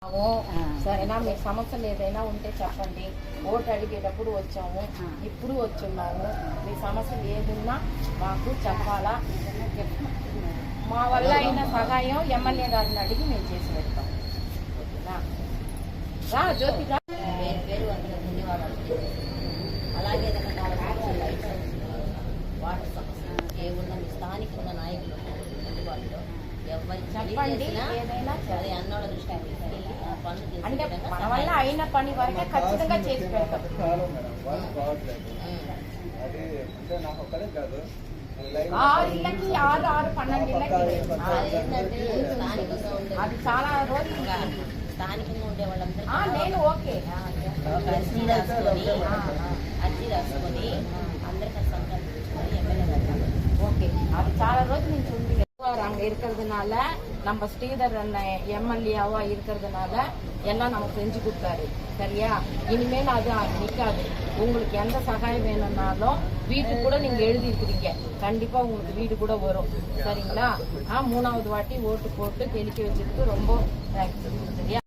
సరేనా, మీ సమస్యలు ఏదైనా ఉంటే చెప్పండి. ఓటు అడిగేటప్పుడు వచ్చాము, ఇప్పుడు వచ్చున్నాము. మీ సమస్యలు ఏదున్నా మాకు చెప్పాలా. మా వల్ల అయిన సహాయం ఎమ్మెల్యే గారిని అడిగి మేము చేసి పెడతాం. రా జ్యోతి రా. పేరు అందరూ ధన్యవాదాలు. అలాగే వాటర్ సమస్య ఏమున్న మీ స్థానికంగా నాయకులు అందుబాటులో ఎవరికి చెప్పండి, ఏదైనా సరే అన్నోళ్ళ దృష్టికి తీసుకెళ్ళి ఆ పనులు అంటే మన వల్ల అయిన పని వరకే ఖచ్చితంగా చేసి పెడతాం. ఇళ్ళకి 6-12 ఇళ్ళకి అది చాలా రోజులు స్థానికంగా ఉండే వాళ్ళందరూ నేను ఓకే అర్జీ రాసుకొని అందరికీ సంకల్పించుకొని ఎమ్మెల్యే గారు ఓకే. அது చాలా రోజుల నుంచి ఉంది. அங்கே இருக்கிறதுனால நம்ம ஸ்ரீதர் அண்ணன் எம்எல்ஏவா இருக்கிறதுனால எல்லாம் நமக்கு செஞ்சு கொடுத்தாரு. சரியா, இனிமேல் அது நிற்காது. உங்களுக்கு எந்த சகாயம் வேணும்னாலும் வீட்டுக்கு கூட நீங்க எழுதிருக்கிறீங்க, கண்டிப்பா உங்களுக்கு வீடு கூட வரும். சரிங்களா? 3வது வாட்டி ஓட்டு போட்டு கெளிக்க வச்சதுக்கு ரொம்ப தேங்க்ஸ். சரியா,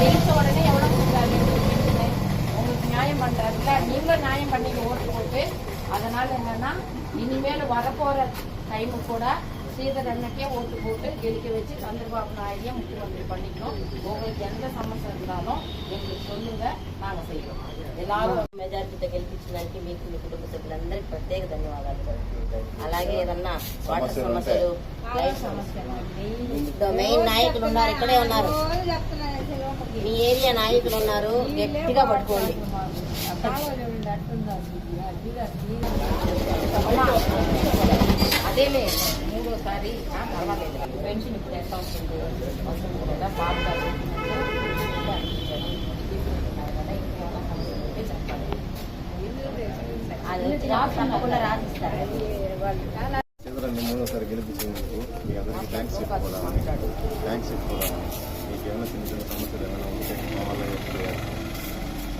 ஜெயிச்ச உடனே எவ்வளவு கொடுத்தாரு உங்களுக்கு நியாயம் பண்றாருல, நீங்களும் நியாயம் பண்ணீங்க ஓட்டு போட்டு. அதனால என்னன்னா இனிமேல் வரப்போற டைமு கூட ஸ்ரீதர் அண்ணக்கே ஓட்டு போட்டு கெளிக்க வச்சு சந்திரபாபு நாயுடியை முఖ్యమంత్రి பண்ணிக்கணும். உங்களுக்கு எந்த సమస్య இருந்தாலும் எங்களுக்கு சொல்லுங்க, நாங்க செய்வோம். எல்லாரும் మెజార్టీతో గెలిపించడానికి మీకు మీ కుటుంబ సభ్యులందరికీ ప్రత్యేక ధన్యవాదాలు. అలాగే ఏదన్నా వాటర్ సమస్యలు మెయిన్ నాయకులు ఉన్నారు, ఇక్కడే ఉన్నారు, మీ ఏరియా నాయకులు ఉన్నారు, గట్టిగా పట్టుకోండి. అదేలే 3వసారి పర్వాలేదు. పెన్షన్ ఇప్పుడు ఎంత వస్తుంది కదా, బాబు గారు తప్పకుండా రాసిస్తారు. 3వసారి గెలిపించినందుకు మీ అందరికీ థ్యాంక్స్ చెప్పుకోవడానికి మీకు ఏమైనా చిన్న చిన్న సమస్యలు ఏమైనా ఉంటే మా వల్ల చేయాలి.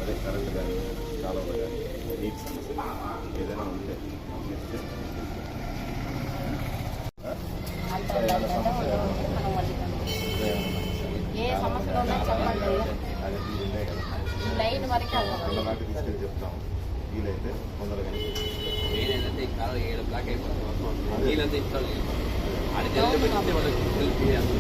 అదే కరెంట్ కానీ కాలువలు కానీ నీటి సమస్యలు ఏదైనా ఉంటే ఏ సమస్యలు ఉన్నా చెప్పండి. లైన్ వరకు నాటి తీసుకెళ్ళి చెప్తాము. వీలైతే తొందరగా నేనైతే ఈ కాలం 7 బ్లాక్ అయిపోతుంది. వీళ్ళంతా ఇస్తారు అది తెలిసి వాళ్ళకి హెల్ప్ చేయాలి.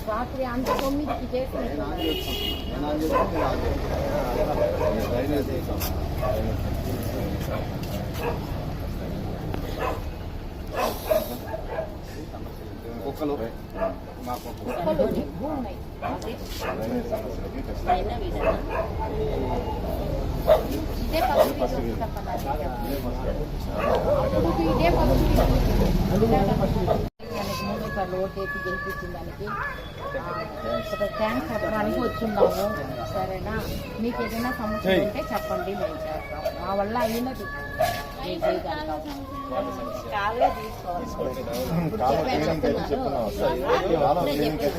రాత్రి అంత 9కి చేసి కుక్కలు మాకు ఉన్నాయి. ఇదే మూడోసార్లు ఓటేసి గెలిపించిన దానికి థ్యాంక్స్ చెప్పడానికి వచ్చున్నాము. సరేనా, మీకు ఏదైనా సమస్య ఉంటే చెప్పండి, మేము చేస్తాం. మా వల్ల అయినది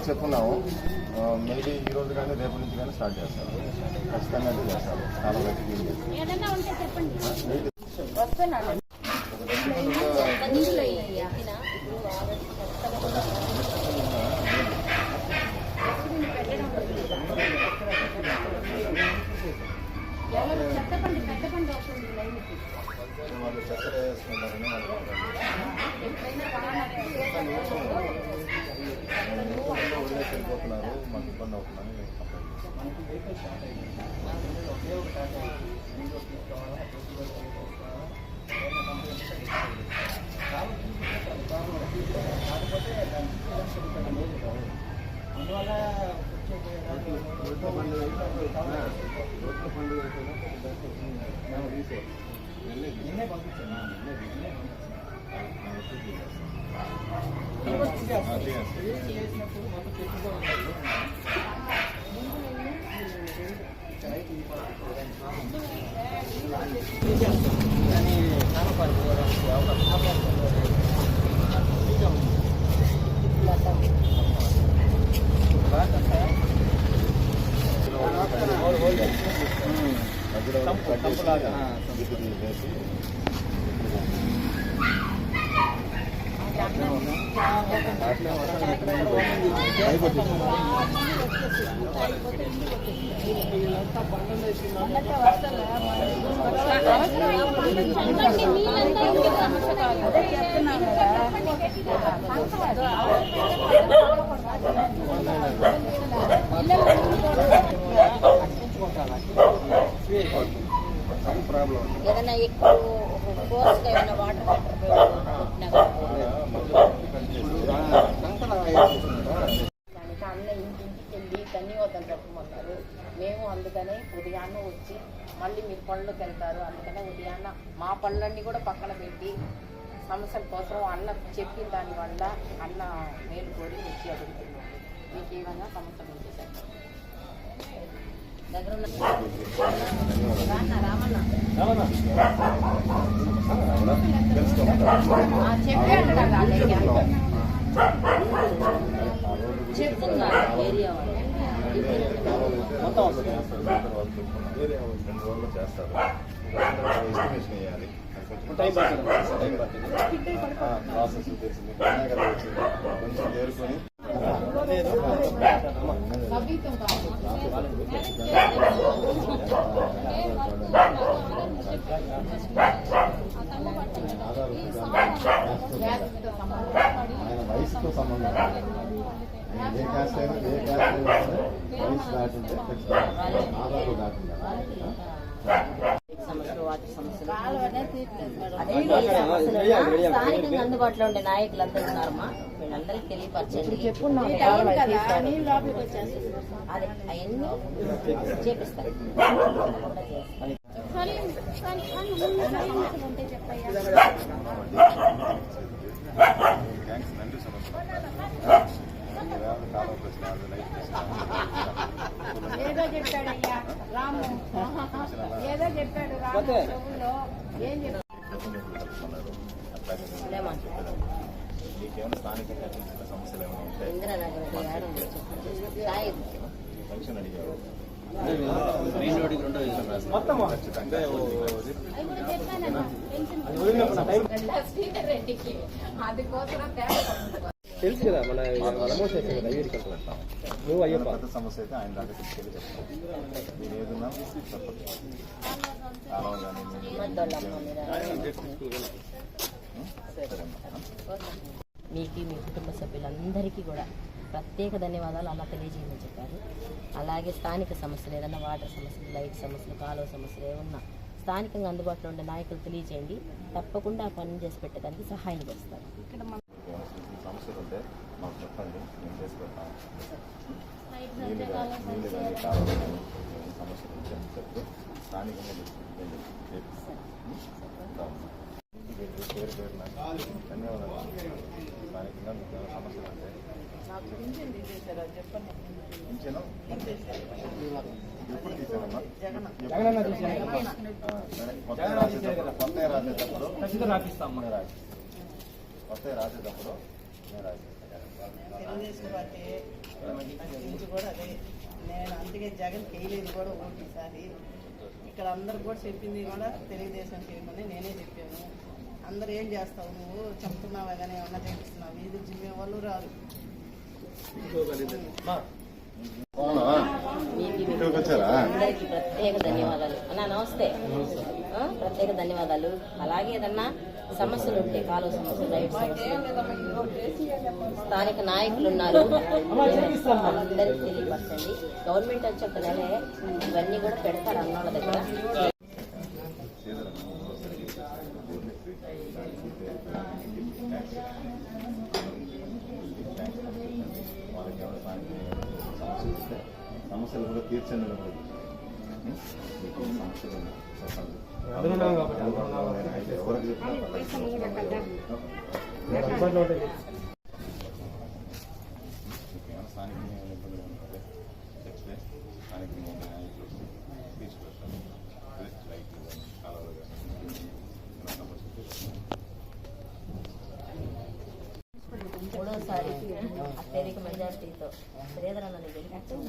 చెప్తున్నాము. మేబీ ఈ రోజు కానీ రేపు నుంచి కానీ స్టార్ట్ చేస్తారు. ఖచ్చితంగా చేస్తారు. చాలా వస్తున్నాను. ఎవరు చెత్తపండి పెద్ద పండి వస్తుంది లైన్కి. వాళ్ళు చక్కెర వేసుకుంటారని వదిలేసి వెళ్ళిపోతున్నారు. మాకు ఇబ్బంది అవుతుందని అందువల్ల పండుగ నిన్నే పంపించాను. చేసినప్పుడు మొత్తం చెప్పుగా ఉంటుంది. కానీ కానపడుకోవడానికి అవకాశం మధ్యలో అనేసి ప్రాబ్లం ఏదైనా ఎక్కువ ఫోర్స్గా ఏమైనా వాటర్ అన్న ఇంటింటికి వెళ్ళి ధన్యవాదాలు చెప్పమన్నారు. మేము అందుకనే ఉదయాన్నే వచ్చి మళ్ళీ మీరు పనులకు వెళ్తారు, అందుకనే ఉదయాన్న మా పనులన్నీ కూడా పక్కన పెట్టి సమస్యల కోసం అన్న చెప్పిన దానివల్ల అన్న మేలు కోరి వచ్చి అడుగుతున్నాము. మీకు ఏమన్నా సమస్యలు ఉంటే సార్ దగ్గర ఉన్న రామన్న చెప్పాడు కదా చెప్తున్నారు ఏరియా వాళ్ళు ఏరియా 2 రోజుల్లో చేస్తారు. ఎస్టిమేషన్ వేయాలి, ప్రాసెస్ తెలిసింది కొంచెం చేరుకొని ఆయన వయసుతో సంబంధం ఏ క్యాస్ట్ అయినా వయసు దాటింటే ఆధార్ దాటిందా సమస్యలు వాటర్ సమస్యలు స్థానికంగా అందుబాటులో ఉండే నాయకులందరూ ఉన్నారమ్మా, వీళ్ళందరికీ తెలియపరచండి. అదే అవన్నీ చేపిస్తారు. థ్యాంక్స్, నండి సమస్య కాలం ప్రశ్న లైఫ్ ఏదో చెప్పాడయ్యా రాము, ఏదో చెప్పాడు రాము చెవుల్లో. ఏం చెప్పాడు? మీకేమైనా స్థానికంగా తెలిసిన సమస్యలు ఏమైనా ఉంటే ఇందిరానగర్ పెన్షన్ అడిగారు, రెడ్డికి అది కోసం తెలుసు కదా మన ఎమోషన్ కదా నువ్వు అయ్యప్ప పెద్ద సమస్య అయితే ఆయన దాకా తీసుకెళ్ళి చెప్తాను. మీరు ఏదన్నా చెప్పండి, కాలం కానీ మీకు మీ కుటుంబ సభ్యులందరికీ కూడా ప్రత్యేక ధన్యవాదాలు అలా తెలియజేయమని చెప్పారు. అలాగే స్థానిక సమస్యలు ఏదైనా వాటర్ సమస్యలు, లైట్ సమస్యలు, కాలువ సమస్యలు ఏమన్నా స్థానికంగా అందుబాటులో ఉండే నాయకులు తెలియజేయండి, తప్పకుండా ఆ పని చేసి పెట్టడానికి సహాయం చేస్తారు. ఇక్కడ సమస్యలు ఉంటే మాకు చెప్పండి, మేము చేసి పెడతాము. నీళ్ళు కానీ కావాలి కానీ సమస్యలు ఉంటే చెప్తే స్థానికంగా పేరు పేరున ధన్యవాదాలు. స్థానికంగా మీకు ఏమైనా సమస్యలు ఉంటే పింఛను ఎప్పుడు తీసానమ్మా? కొత్త రాసేటప్పుడు కొత్త రాసేటప్పుడు నేను తెలుగుదేశం పార్టీ నుంచి కూడా అదే నేను అందుకే జగన్ చేయలేదు కూడా ఓటు ఈసారి. ఇక్కడ అందరికి కూడా చెప్పింది కూడా తెలుగుదేశం చేయమని నేనే చెప్పాను. అందరూ ఏం చేస్తావు నువ్వు చెప్తున్నావా కానీ ఏమన్నా చేపిస్తున్నావు, ఇది జిమ్మే వాళ్ళు రాదు. అందరికీ ప్రత్యేక ధన్యవాదాలు అన్నా. నమస్తే, ప్రత్యేక ధన్యవాదాలు. అలాగే ఏదన్నా సమస్యలు ఉంటే కాలువ సమస్యలు, లైట్ సమస్యలు, స్థానిక నాయకులు ఉన్నారు, అందరికీ తెలియపరచండి. గవర్నమెంట్ వచ్చి ఒక నెల ఇవన్నీ కూడా పెడతారు అన్నోళ్ళ దగ్గర. సమస్యలు కూడా తీర్చండి. సమస్యలు ఎవరికి చెప్పినా స్థానికంగా ఇబ్బందులు ఉంటే చెప్తే స్థానికంగా ఉన్న నాయకులు తీసుకొస్తాను. లైట్లు కానీ కాలువలు కానీ మూడోసారి అత్యధిక మెజార్టీతో శ్రీధరన్నని గెలిపించారు.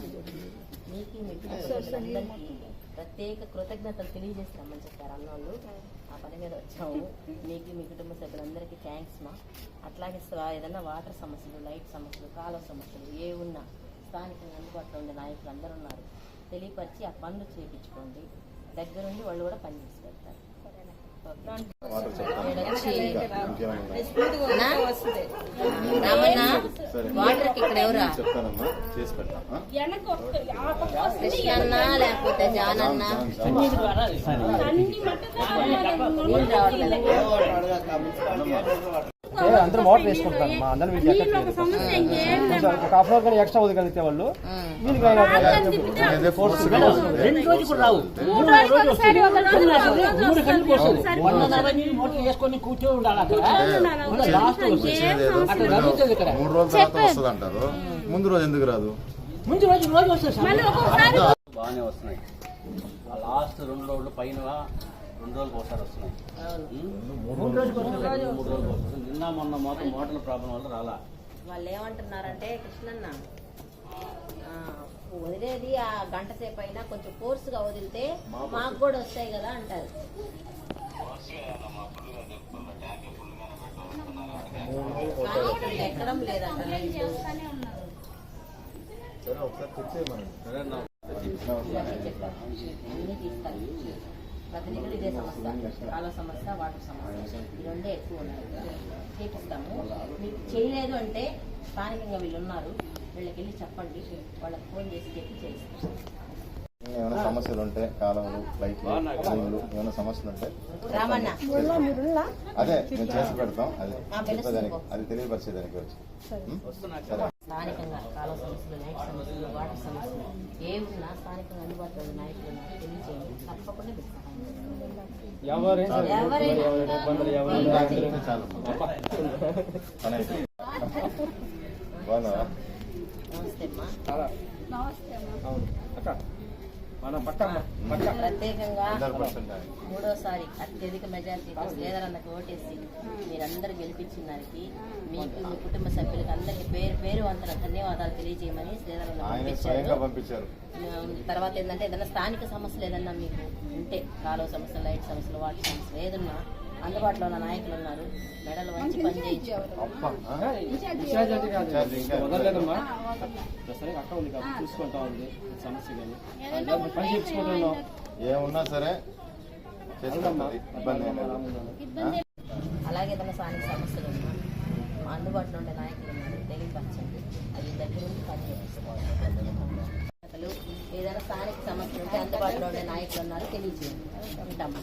మీకు మీ కుటుంబ సభ్యులందరికీ ప్రత్యేక కృతజ్ఞతలు తెలియజేస్తామని చెప్పారు అన్నోళ్ళు. ఆ పని మీద వచ్చాము. మీకు మీ కుటుంబ సభ్యులందరికీ థ్యాంక్స్ మా. అట్లాగే ఏదైనా వాటర్ సమస్యలు, లైట్ సమస్యలు, కాలువ సమస్యలు ఏ ఉన్నా స్థానికంగా అందుబాటులో ఉండే నాయకులు అందరూ ఉన్నారు. తెలియపరిచి ఆ పనులు చేయించుకోండి. దగ్గరుండి వాళ్ళు కూడా పని చేసి పెడతారు. వాటర్ చెప్తాను వాటర్కి ఇక్కడ ఎవరా చెప్తానమ్మా, చేసి పెడతా. కృష్ణ లేకపోతే జానన్న నీళ్ళు రావట్లేదు. అందరూ వాటర్ వేసుకుంటారు మా అందరం ఒక హాఫ్ అవర్ కానీ ఎక్స్ట్రా వదిలితే వాళ్ళు వీళ్ళకి వేసుకొని కూర్చొని ఉండాలి అక్కడ. 3 రోజుల తర్వాత వస్తుంది అంటారు. ముందు రోజు ఎందుకు రాదు? ముందు రోజు వస్తుంది సార్. బాగానే వస్తున్నాయి. ఆ లాస్ట్ 2 రోజులు పైన 2 రోజులకు ఒకసారి వస్తున్నాయి. 3 రోజులకు వస్తుంది. నిన్న మొన్న మొత్తం మోటార్ల ప్రాబ్లం వల్ల రాలా. వాళ్ళు ఏమంటున్నారంటే కృష్ణన్న వదిలేది ఆ గంట సేపు అయినా కొంచెం ఫోర్స్గా వదిలితే మాకు కూడా వస్తాయి కదా అంటారు. కానీ ఇక్కడ ఎక్కడం లేదంట లైట్లు. సరే ఒకసారి చెక్ చేయమనండి. అన్నీ తీస్తారు. ప్రతినిధులు ఇదే సమస్య, కాలువ సమస్య, వాటర్ సమస్య, ఈ రెండే ఎక్కువ ఉన్నాయి. చేపిస్తాము. మీకు చేయలేదు అంటే స్థానికంగా వీళ్ళు ఉన్నారు, వీళ్ళకి వెళ్ళి చెప్పండి, వాళ్ళకి ఫోన్ చేసి చెప్పి చేయిస్తాం. ఏమైనా సమస్యలు ఉంటే కాలువలు, లైట్లు, నీళ్ళు ఏమైనా సమస్యలు ఉంటే రామన్న అదే మేము చేసి పెడతాం. అది చెప్పేదానికి, అది తెలియపరిచేదానికి వచ్చి స్థానికంగా కాలువ సమస్యలు, లైట్ సమస్యలు, వాటర్ సమస్యలు ఏమున్నా స్థానికంగా అందుబాటులో ఉన్న నాయకులు తెలియజేయండి. తప్పకుండా మీకు సహాయం చాలు. బాగున్నావా? నమస్తే అమ్మా. ప్రత్యేకంగా 3వ అత్యధిక మెజార్టీ శ్రీధరన్నకు ఓటేసి మీరందరూ గెలిపించిన దానికి మీకు మీ కుటుంబ సభ్యులకు అందరికీ పేరు పేరు అంత ధన్యవాదాలు తెలియజేయమని శ్రీధరన్న పంపించారు. తర్వాత ఏంటంటే ఏదైనా స్థానిక సమస్యలు ఏదన్నా మీకు ఉంటే కాలువ సమస్యలు, లైట్ సమస్యలు, వాటర్ సమస్యలు ఏదన్నా అందుబాటులో ఉన్న నాయకులు ఉన్నారు. మెడలు వంచి పని చేయించారు. వదలలేదమ్మా. ప్రస్తుతానికి అక్క ఉంది కాబట్టి చూసుకుంటా ఉంది సమస్య కానీ పని చేయించుకుంటున్నాం. ఏమున్నా సరే చేసుకుంటాం, ఇబ్బంది ఏం లేదు. అలాగే ఏదైనా స్థానిక సమస్యలు ఉన్నా మా అందుబాటులో ఉండే నాయకులు ఉన్నారు, తెలియపరచండి. అది దగ్గర నుండి పని చేయించుకోవాలి. ఏదైనా స్థానిక సమస్యలు ఉంటే అందుబాటులో ఉండే నాయకులు ఉన్నారు, తెలియజేయండి. ఉంటామా.